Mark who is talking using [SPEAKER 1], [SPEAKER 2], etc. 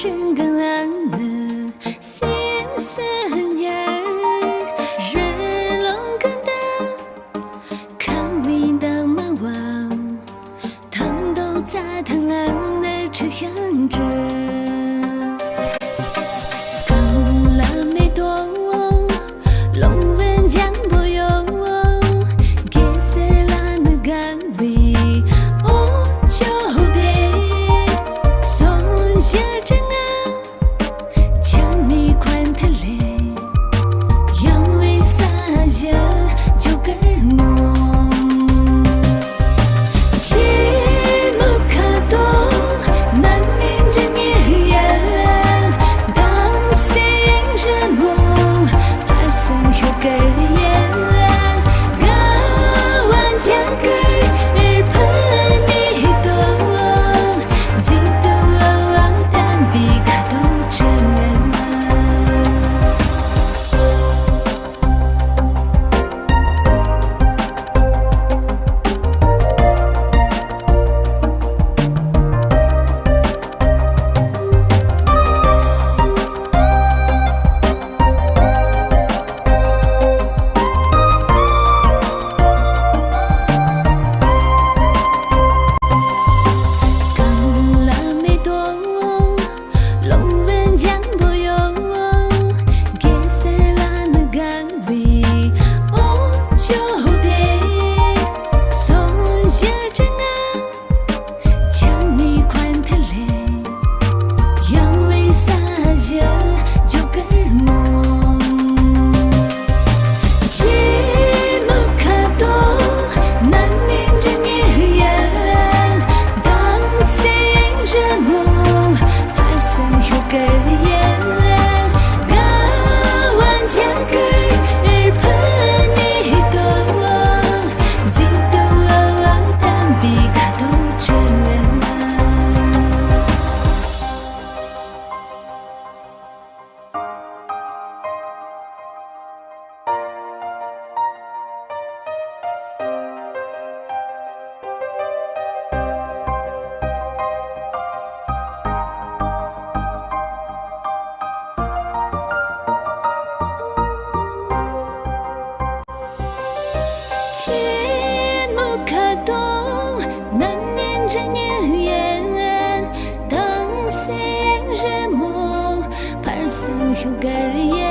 [SPEAKER 1] 중간하는 생생열日龙更大看味道马王糖豆在贪婪的吃香着刚拉没多龙文江不有给色拉那个味哦就别松下真啊将你宽他嘞因为撒下就更浓寂寞可多难念着念言当心人梦怕生有个人高万家个儿喷你多嫉妒但比卡都真寂寞可懂难念着念言当心人梦怕生有个人